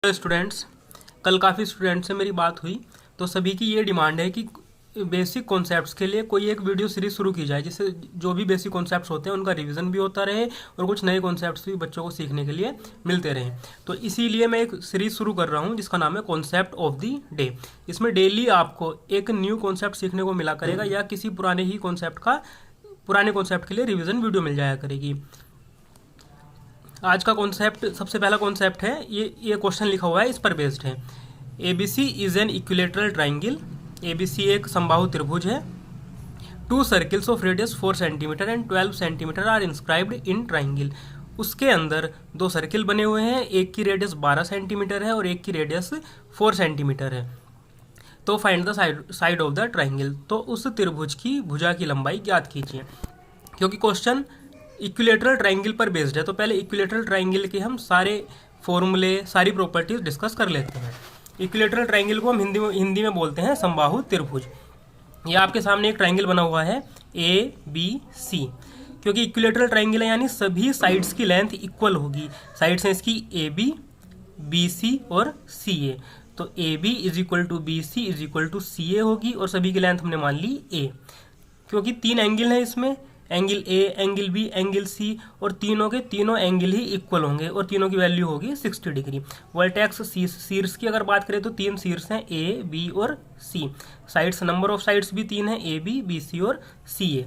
Students, कल काफ़ी student से मेरी बात हुई तो सभी की ये डिमांड है कि बेसिक कॉन्सेप्ट्स के लिए कोई एक वीडियो सीरीज शुरू की जाए जिससे जो भी बेसिक कॉन्सेप्ट्स होते हैं उनका रिवीजन भी होता रहे और कुछ नए कॉन्सेप्ट्स भी बच्चों को सीखने के लिए मिलते रहें। तो इसीलिए मैं एक सीरीज शुरू कर रहा हूँ जिसका नाम है कॉन्सेप्ट ऑफ द डे। इसमें डेली आपको एक न्यू कॉन्सेप्ट सीखने को मिला करेगा या किसी पुराने कॉन्सेप्ट के लिए रिविजन वीडियो मिल जाया करेगी। आज का कॉन्सेप्ट, सबसे पहला कॉन्सेप्ट है, ये क्वेश्चन लिखा हुआ है, इस पर बेस्ड है। ABC is an equilateral triangle. ABC एक समबाहु त्रिभुज है। 2 circles of radius 4 centimetre and 12 centimetre are inscribed in triangle. उसके अंदर 2 सर्किल बने हुए हैं, एक की रेडियस 12 सेंटीमीटर है और एक की रेडियस 4 सेंटीमीटर है। तो find the side of the triangle. तो उस त्रिभुज की भुजा की लंबाई ज्ञात कीजिए। क्योंकि क्वेश्चन इक्विलेटरल ट्राइंगल पर बेस्ड है तो पहले इक्विलेटरल ट्राइंगल के हम सारे फॉर्मूले, सारी प्रॉपर्टीज डिस्कस कर लेते हैं। इक्विलेटरल ट्राइंगल को हम हिंदी में बोलते हैं समबाहु त्रिभुज। ये आपके सामने एक ट्राइंगल बना हुआ है ABC। क्योंकि इक्विलेटरल ट्राइंगल है यानी सभी साइड्स की लेंथ इक्वल होगी। साइड्स हैं इसकी AB, BC और CA। तो AB is equal to BC is equal to CA होगी और सभी की लेंथ हमने मान ली A। क्योंकि 3 एंगल हैं इसमें, angle A, angle B, angle C, और तीनों के तीनों एंगल ही इक्वल होंगे और तीनों की वैल्यू होगी 60 डिग्री। वर्टेक्स शीर्ष की अगर बात करें तो 3 शीर्ष हैं A, B और C। Sides, number of sides भी 3 हैं, AB, BC और CA।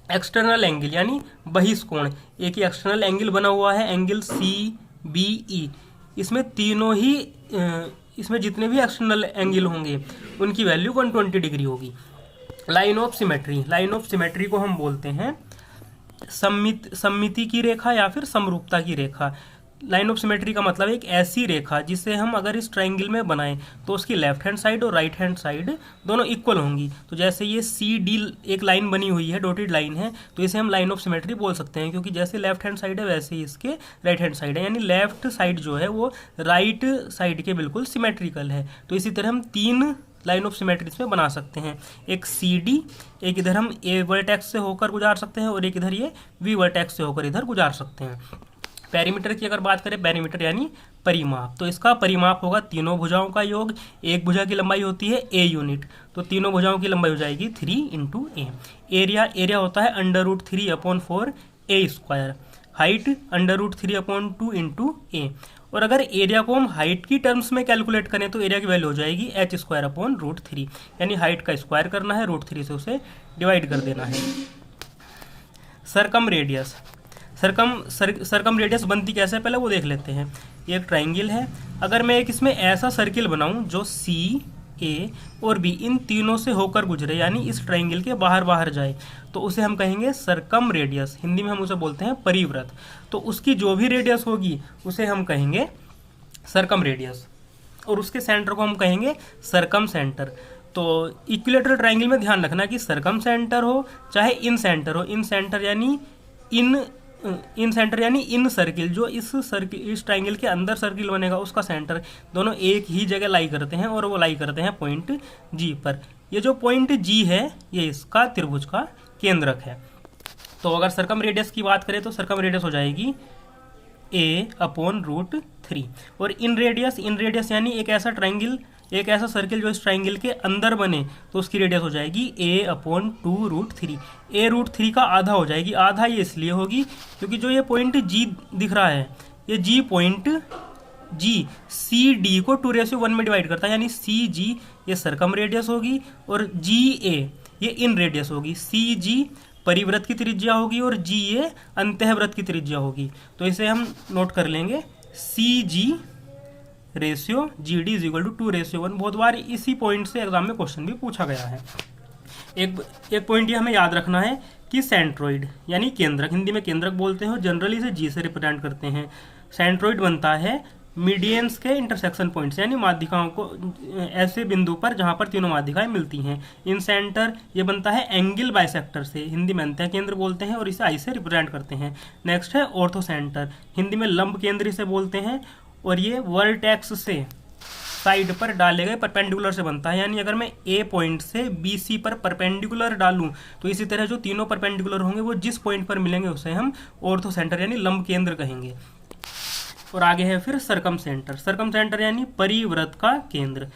एक्सटर्नल एंगल यानी बहिष्कोण, एक ही एक्सटर्नल एंगल बना हुआ है, एंगल CBE। इसमें तीनों ही इसमें जितने भी एक्सटर्नल एंगल होंगे उनकी वैल्यू 120 डिग्री होगी। Line of symmetry, line of symmetry को हम बोलते हैं सममिति की रेखा या फिर समरूपता की रेखा। लाइन ऑफ सिमेट्री का मतलब एक ऐसी रेखा जिसे हम अगर इस ट्राइंगल में बनाएं तो उसकी लेफ्ट हैंड साइड और राइट हैंड साइड दोनों इक्वल होंगी। तो जैसे ये CD एक लाइन बनी हुई है, डॉटेड लाइन है, तो इसे हम लाइन ऑफ सिमेट्री बोल सकते हैं। क्योंकि जैसे लेफ्ट हैंड साइड है वैसे ही इसके राइट हैंड साइड है, यानी लेफ्ट साइड जो है वो राइट साइड के बिल्कुल सिमेट्रिकल है। तो इसी तरह हम 3 लाइन ऑफ सिमेट्री इसमें बना सकते हैं। एक CD, एक इधर हम A वर्टेक्स से होकर गुजार सकते हैं और एक इधर ये V वर्टेक्स से होकर इधर गुजार सकते हैं। पेरीमीटर की अगर बात करें, पेरीमीटर यानी परिमाप, तो इसका परिमाप होगा तीनों भुजाओं का योग। एक भुजा की लंबाई होती है A यूनिट, तो तीनों भुजाओं की लंबाई हो जाएगी 3 × A। एरिया होता है √3/4 A²। Height √3/2 × A। और अगर एरिया को हम हाइट की टर्म्स में कैलकुलेट करें तो एरिया की वैल्यू हो जाएगी h² यानी हाइट का स्क्वायर करना है, √3 से उसे डिवाइड कर देना है। सरकम रेडियस, सरकम रेडियस बनती कैसे है पहले वो देख लेते हैं। ये एक ट्राइंगल है, अगर मैं एक इसमें ऐसा सर्किल बनाऊं जो C, A और B इन तीनों से होकर गुजरे यानी इस ट्राइंगल के बाहर जाए तो उसे हम कहेंगे सरकम रेडियस। हिंदी में हम उसे बोलते हैं परिवृत्त। तो उसकी जो भी रेडियस होगी उसे हम कहेंगे सरकम रेडियस और उसके सेंटर को हम कहेंगे सरकम सेंटर। तो इक्विलेटरल ट्राइंगल में ध्यान रखना कि सरकम सेंटर हो चाहे इन सेंटर हो, इन सेंटर यानी इन सर्किल, जो इस ट्राइंगल के अंदर सर्किल बनेगा उसका सेंटर, दोनों एक ही जगह लाई करते हैं और वो लाई करते हैं पॉइंट G पर। ये जो पॉइंट G है ये इसका त्रिभुज का केंद्रक है। तो अगर सरकम रेडियस की बात करें तो सरकम रेडियस हो जाएगी A/√3। और इन रेडियस यानी एक ऐसा सर्किल जो इस ट्राइंगल के अंदर बने तो उसकी रेडियस हो जाएगी A/2√3। A√3 का आधा हो जाएगी। आधा ये इसलिए होगी क्योंकि जो ये पॉइंट G दिख रहा है, ये G पॉइंट CD को 2:1 में डिवाइड करता है, यानी CG ये सरकम रेडियस होगी और GA ये इन रेडियस होगी। CG परिवृत्त की त्रिज्या होगी और GA अंतःवृत्त की त्रिज्या होगी। तो इसे हम नोट कर लेंगे, CG ratio GD is equal to 2:1। बहुत बार इसी पॉइंट से एग्जाम में क्वेश्चन भी पूछा गया है। एक पॉइंट ये हमें याद रखना है कि सेंट्रोइड यानी केंद्रक, हिंदी में केंद्रक बोलते हैं और जनरली इसे G से रिप्रेजेंट करते हैं। सेंट्रोइड बनता है मीडियंस के इंटरसेक्शन पॉइंट्स यानी माध्यिकाओं को, ऐसे बिंदु पर जहां पर तीनों माध्यिकाएं मिलती हैं। इन सेंटर ये बनता है एंगल बाइसेक्टर से, हिंदी में अंतः केंद्र बोलते हैं और इसे I से रिप्रेजेंट करते हैं। नेक्स्ट है ऑर्थो सेंटर, हिंदी में लंब केंद्र से बोलते हैं और ये वर्टेक्स से साइड पर डाले गए परपेंडिकुलर से बनता है। यानी अगर मैं A पॉइंट से BC पर परपेंडिकुलर डालूं तो इसी तरह जो तीनों परपेंडिकुलर होंगे वो जिस पॉइंट पर मिलेंगे उसे हम ऑर्थो सेंटर यानी लंब केंद्र कहेंगे। और आगे है फिर सरकम सेंटर। सरकम सेंटर यानी परिवृत्त का केंद्र।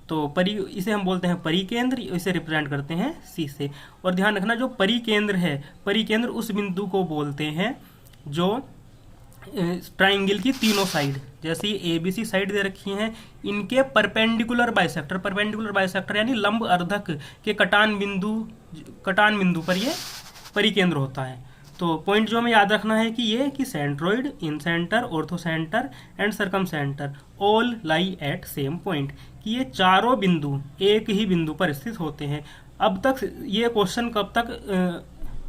तो इसे हम बोलते हैं परिकेंद्र, इसे रिप्रेजेंट करते हैं सी से। और ध्यान रखना जो परिकेंद्र है, परिकेंद्र उस बिंदु को बोलते हैं जो ट्राइंगल की तीनों साइड, जैसे ये ABC साइड दे रखी हैं, इनके परपेंडिकुलर बाइसेक्टर, परपेंडिकुलर बाइसेक्टर यानी लंब अर्धक के कटान बिंदु पर ये परिकेंद्र होता है। तो पॉइंट जो हमें याद रखना है कि ये कि centroid, incentre, orthocentre and circumcentre all lie at same point, कि ये चारों बिंदु एक ही बिंदु पर स्थित होते हैं। अब तक ये क्वेश्चन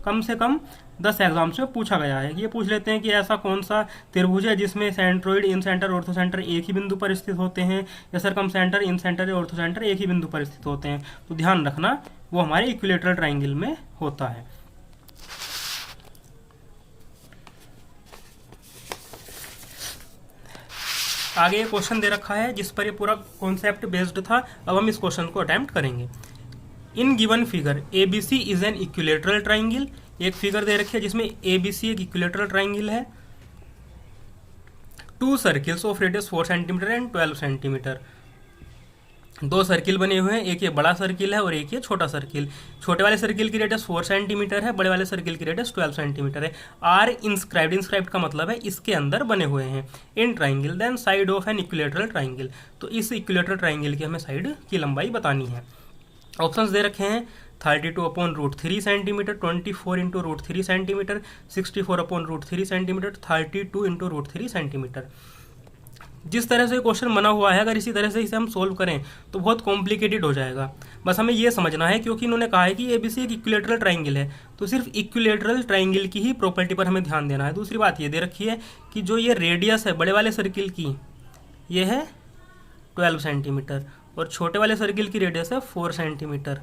कम से कम 10 एग्जाम्स में पूछा गया है। ये पूछ लेते हैं कि ऐसा कौन सा त्रिभुज है जिसमें centroid, incentre, ortho centre एक ही बिंदु पर स्थित होते हैं, या सरकम सेंटर, इन सेंटर या ऑर्थो सेंटर एक ही बिंदु पर स्थित होते हैं। तो ध्यान रखना वो हमारे इक्विलेटरल ट्राइंगल में होता है। आगे ये क्वेश्चन दे रखा है जिस पर ये पूरा कॉन्सेप्ट बेस्ड था। अब हम इस क्वेश्चन को अटेम्प्ट करेंगे। In given figure ABC is an equilateral triangle. एक फिगर दे रखी है जिसमें ABC एक इक्विलेटरल ट्राइंगल है। 2 circles of radius 4 centimetre and 12 centimetre. 2 circle बने हुए हैं, एक ये बड़ा सर्किल है और एक ये छोटा सर्किल। छोटे वाले सर्किल की रेडियस 4 सेंटीमीटर है, बड़े वाले सर्किल की रेडियस 12 सेंटीमीटर है। आर इंस्क्राइब्ड, इंस्क्राइब्ड का मतलब है इसके अंदर बने हुए हैं। In triangle then side of an equilateral triangle, तो इस इक्विलेटरल ट्राइंगल की हमें साइड की लंबाई बतानी है। ऑप्शंस दे रखे हैं 32/√3 सेंटीमीटर, 24 × √3 सेंटीमीटर, 64/√3 सेंटीमीटर, 32 × √3 सेंटीमीटर। जिस तरह से क्वेश्चन बना हुआ है, अगर इसी तरह से इसे हम सोल्व करें तो बहुत कॉम्प्लिकेटेड हो जाएगा। बस हमें ये समझना है, क्योंकि इन्होंने कहा है कि ABC एक इक्विलेटरल ट्राइंगल है, तो सिर्फ इक्विलेटरल ट्राइंगल की ही प्रॉपर्टी पर हमें ध्यान देना है। दूसरी बात ये दे रखी है कि जो ये रेडियस है बड़े वाले सर्किल की, ये है 12 सेंटीमीटर और छोटे वाले सर्किल की रेडियस है 4 सेंटीमीटर।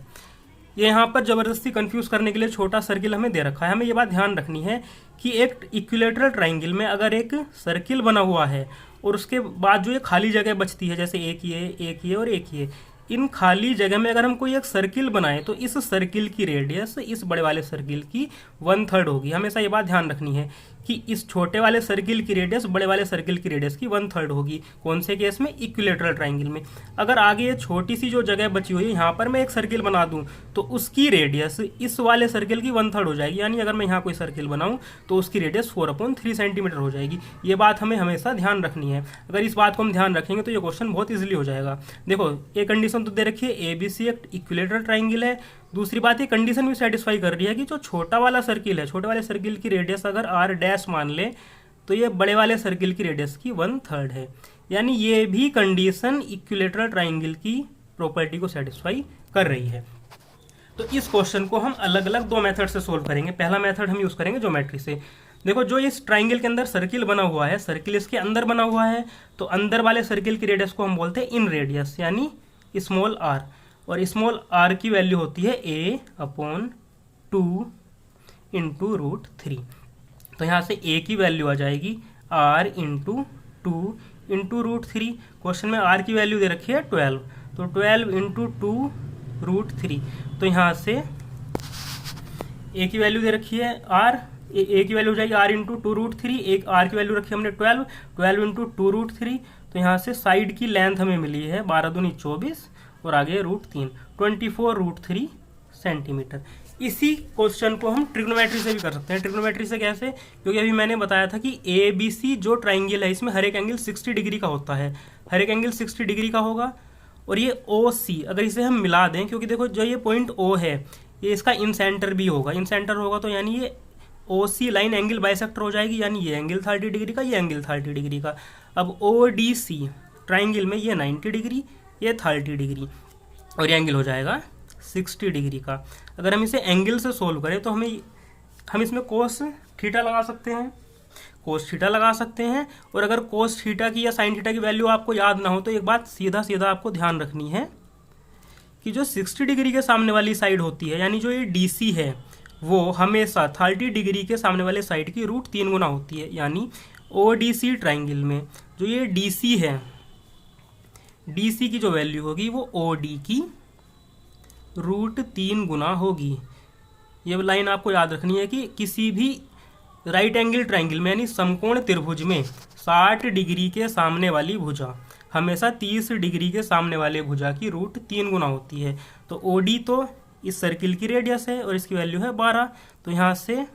ये यहाँ पर ज़बरदस्ती कंफ्यूज करने के लिए छोटा सर्किल हमें दे रखा है। हमें ये बात ध्यान रखनी है कि एक इक्विलेटरल ट्राइंगल में अगर एक सर्किल बना हुआ है और उसके बाद जो ये खाली जगह बचती है, जैसे एक ये और एक ये, इन खाली जगह में अगर हम कोई एक सर्किल बनाएं तो इस सर्किल की रेडियस इस बड़े वाले सर्किल की 1/3 होगी। हमेशा ये बात ध्यान रखनी है कि इस छोटे वाले सर्किल की रेडियस बड़े वाले सर्किल की रेडियस की 1/3 होगी। कौन से केस में? इक्विलेटरल ट्राइंगल में। अगर आगे ये छोटी सी जो जगह बची हुई है यहाँ पर मैं एक सर्किल बना दूं तो उसकी रेडियस इस वाले सर्किल की 1/3 हो जाएगी। यानी अगर मैं यहाँ कोई सर्किल बनाऊं तो उसकी रेडियस 4/3 सेंटीमीटर हो जाएगी। ये बात हमें हमेशा ध्यान रखनी है। अगर इस बात को हम ध्यान रखेंगे तो ये क्वेश्चन बहुत ईजिली हो जाएगा। देखो ये कंडीशन तो दे रखी है ABC एक इक्विलेटरल ट्राइंगल है। दूसरी बात, ये कंडीशन भी सेटिस्फाई कर रही है कि जो छोटा वाला सर्किल है, छोटे वाले सर्किल की रेडियस अगर r' मान ले तो ये बड़े वाले सर्किल की रेडियस की 1/3 है। यानी ये भी कंडीशन इक्विलेटरल ट्राइंगल की प्रॉपर्टी को सेटिस्फाई कर रही है। तो इस क्वेश्चन को हम अलग अलग 2 मेथड से सोल्व करेंगे। पहला मेथड हम यूज करेंगे ज्योमेट्री से। देखो जो इस ट्राइंगल के अंदर सर्किल बना हुआ है, सर्किल इसके अंदर बना हुआ है, तो अंदर वाले सर्किल की रेडियस को हम बोलते हैं इन रेडियस, यानी स्मॉल r। और स्मॉल r की वैल्यू होती है a/2 × √3। तो यहाँ से a की वैल्यू आ जाएगी r × 2 × √3। क्वेश्चन में r की वैल्यू दे रखी है 12, तो 12 × 2 √3। तो यहाँ से a की वैल्यू दे रखी है r, a की वैल्यू हो जाएगी r × 2 √3। एक r की वैल्यू रखी हमने 12 × 2 √3। तो यहाँ से साइड की लेंथ हमें मिली है 12 दूनी 24 और आगे √3, 24 √3 सेंटीमीटर। इसी क्वेश्चन को हम ट्रिग्नोमेट्री से भी कर सकते हैं। ट्रिग्नोमेट्री से कैसे? क्योंकि अभी मैंने बताया था कि ABC जो ट्राइंगल है इसमें हर एक एंगल 60 डिग्री का होता है, हर एक एंगल 60 डिग्री का होगा। और ये OC अगर इसे हम मिला दें, क्योंकि देखो जो ये पॉइंट O है ये इसका इन सेंटर भी होगा, इन सेंटर होगा तो यानी ये OC लाइन एंगल बाइसेक्टर हो जाएगी, यानी ये एंगल 30 डिग्री का, ये एंगल 30 डिग्री का। अब ODC ट्राइंगल में ये 90 डिग्री, ये 30 डिग्री और ये एंगल हो जाएगा 60 डिग्री का। अगर हम इसे एंगल से सोल्व करें तो हम इसमें कोस थीटा लगा सकते हैं, कोस थीटा लगा सकते हैं। और अगर कोस थीटा की या साइन थीटा की वैल्यू आपको याद ना हो तो एक बात सीधा सीधा आपको ध्यान रखनी है कि जो 60 डिग्री के सामने वाली साइड होती है, यानी जो ये DC है वो हमेशा 30 डिग्री के सामने वाले साइड की √3 गुना होती है। यानी ODC ट्राइंगल में जो ये DC है, DC की जो वैल्यू होगी वो OD की √3 गुना होगी। ये लाइन आपको याद रखनी है कि किसी भी राइट एंगल ट्राइंगल में यानी समकोण त्रिभुज में 60 डिग्री के सामने वाली भुजा हमेशा 30 डिग्री के सामने वाले भुजा की रूट 3 गुना होती है। तो ओडी तो इस सर्किल की रेडियस है और इसकी वैल्यू है 12, तो यहाँ से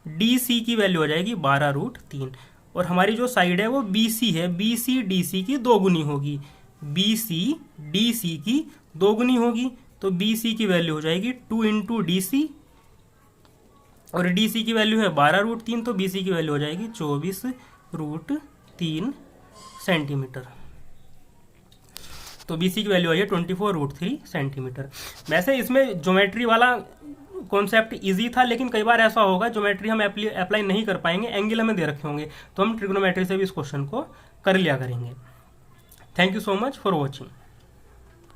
डी सी की वैल्यू हो जाएगी 12√3। और हमारी जो साइड है वो बी सी है, बी सी डी सी की 2 गुनी होगी, बी सी डी सी की 2 गुनी होगी। तो बी सी की वैल्यू हो जाएगी 2 इंटू डी सी और डी सी की वैल्यू है 12√3, तो बी सी की वैल्यू हो जाएगी 24√3 सेंटीमीटर। तो बी सी की वैल्यू आई है 24√3 सेंटीमीटर। वैसे इसमें ज्योमेट्री वाला कॉन्सेप्ट इजी था, लेकिन कई बार ऐसा होगा ज्योमेट्री हम अप्लाई नहीं कर पाएंगे, एंगल हमें दे रखे होंगे, तो हम ट्रिग्नोमेट्री से भी इस क्वेश्चन को कर लिया करेंगे। Thank you so much for watching.